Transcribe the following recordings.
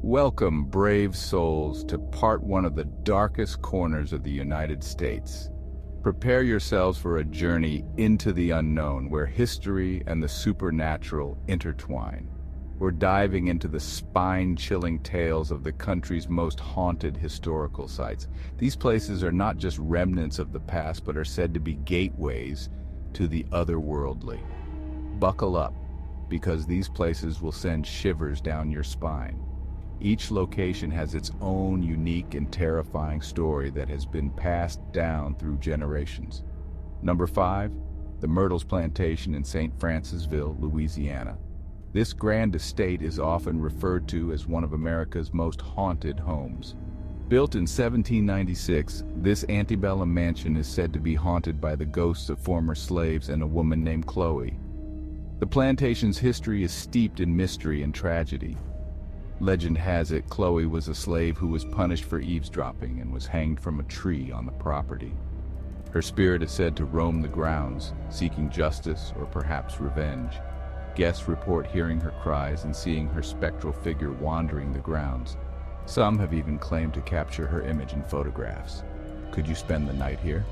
Welcome, brave souls, to part one of the darkest corners of the United States. Prepare yourselves for a journey into the unknown where history and the supernatural intertwine. We're diving into the spine-chilling tales of the country's most haunted historical sites. These places are not just remnants of the past, but are said to be gateways to the otherworldly. Buckle up, because these places will send shivers down your spine. Each location has its own unique and terrifying story that has been passed down through generations. Number 5, the Myrtles Plantation in St. Francisville, Louisiana. This grand estate is often referred to as one of America's most haunted homes. Built in 1796, this antebellum mansion is said to be haunted by the ghosts of former slaves and a woman named Chloe. The plantation's history is steeped in mystery and tragedy. Legend has it Chloe was a slave who was punished for eavesdropping and was hanged from a tree on the property. Her spirit is said to roam the grounds, seeking justice or perhaps revenge. Guests report hearing her cries and seeing her spectral figure wandering the grounds. Some have even claimed to capture her image in photographs. Could you spend the night here?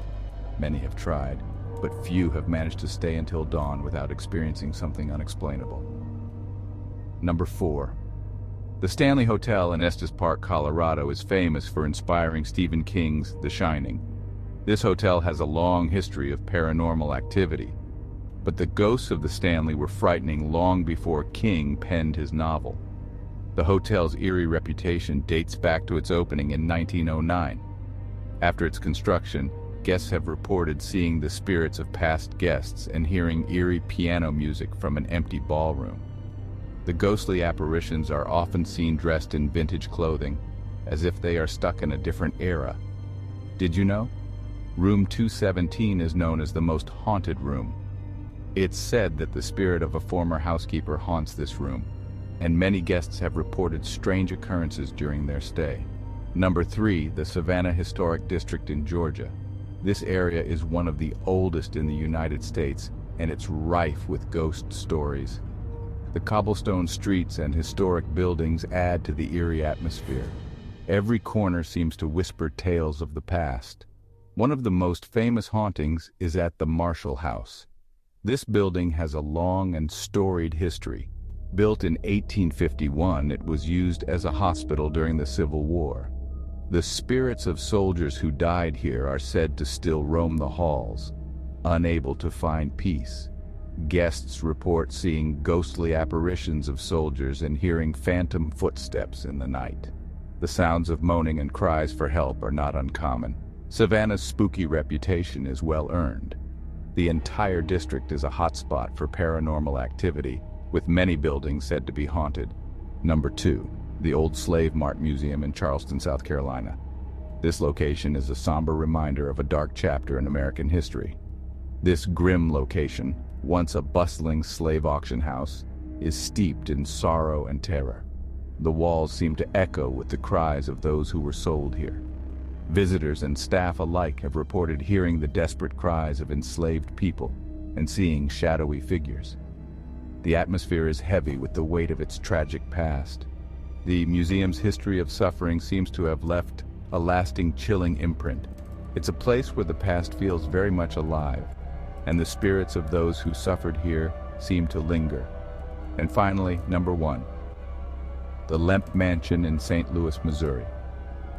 Many have tried, but few have managed to stay until dawn without experiencing something unexplainable. Number 4. The Stanley Hotel in Estes Park, Colorado is famous for inspiring Stephen King's The Shining. This hotel has a long history of paranormal activity, but the ghosts of the Stanley were frightening long before King penned his novel. The hotel's eerie reputation dates back to its opening in 1909. After its construction, guests have reported seeing the spirits of past guests and hearing eerie piano music from an empty ballroom. The ghostly apparitions are often seen dressed in vintage clothing, as if they are stuck in a different era. Did you know? Room 217 is known as the most haunted room. It's said that the spirit of a former housekeeper haunts this room, and many guests have reported strange occurrences during their stay. Number 3, the Savannah Historic District in Georgia. This area is one of the oldest in the United States, and it's rife with ghost stories. The cobblestone streets and historic buildings add to the eerie atmosphere. Every corner seems to whisper tales of the past. One of the most famous hauntings is at the Marshall House. This building has a long and storied history. Built in 1851, it was used as a hospital during the Civil War. The spirits of soldiers who died here are said to still roam the halls, unable to find peace. Guests report seeing ghostly apparitions of soldiers and hearing phantom footsteps in the night. The sounds of moaning and cries for help are not uncommon. Savannah's spooky reputation is well earned. The entire district is a hotspot for paranormal activity, with many buildings said to be haunted. Number 2, the Old Slave Mart Museum in Charleston, South Carolina. This location is a somber reminder of a dark chapter in American history. This grim location, once a bustling slave auction house, is steeped in sorrow and terror. The walls seem to echo with the cries of those who were sold here. Visitors and staff alike have reported hearing the desperate cries of enslaved people and seeing shadowy figures. The atmosphere is heavy with the weight of its tragic past. The museum's history of suffering seems to have left a lasting, chilling imprint. It's a place where the past feels very much alive, and the spirits of those who suffered here seem to linger. And finally, number 1, the Lemp Mansion in St. Louis, Missouri.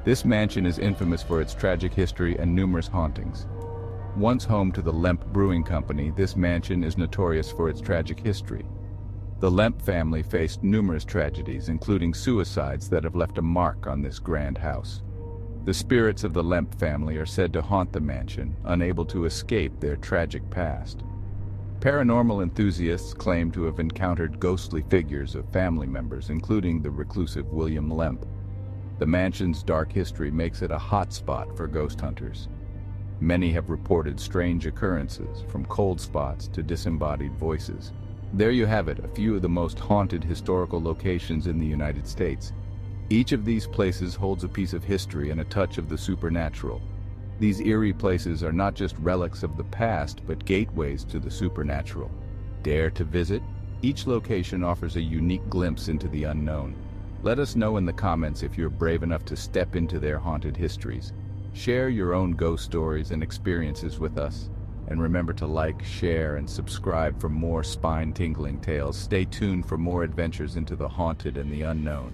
This mansion is infamous for its tragic history and numerous hauntings. Once home to the Lemp Brewing Company, this mansion is notorious for its tragic history. The Lemp family faced numerous tragedies, including suicides that have left a mark on this grand house. The spirits of the Lemp family are said to haunt the mansion, unable to escape their tragic past. Paranormal enthusiasts claim to have encountered ghostly figures of family members, including the reclusive William Lemp. The mansion's dark history makes it a hot spot for ghost hunters. Many have reported strange occurrences, from cold spots to disembodied voices. There you have it, a few of the most haunted historical locations in the United States. Each of these places holds a piece of history and a touch of the supernatural. These eerie places are not just relics of the past, but gateways to the supernatural. Dare to visit? Each location offers a unique glimpse into the unknown. Let us know in the comments if you're brave enough to step into their haunted histories. Share your own ghost stories and experiences with us. And remember to like, share, and subscribe for more spine-tingling tales. Stay tuned for more adventures into the haunted and the unknown.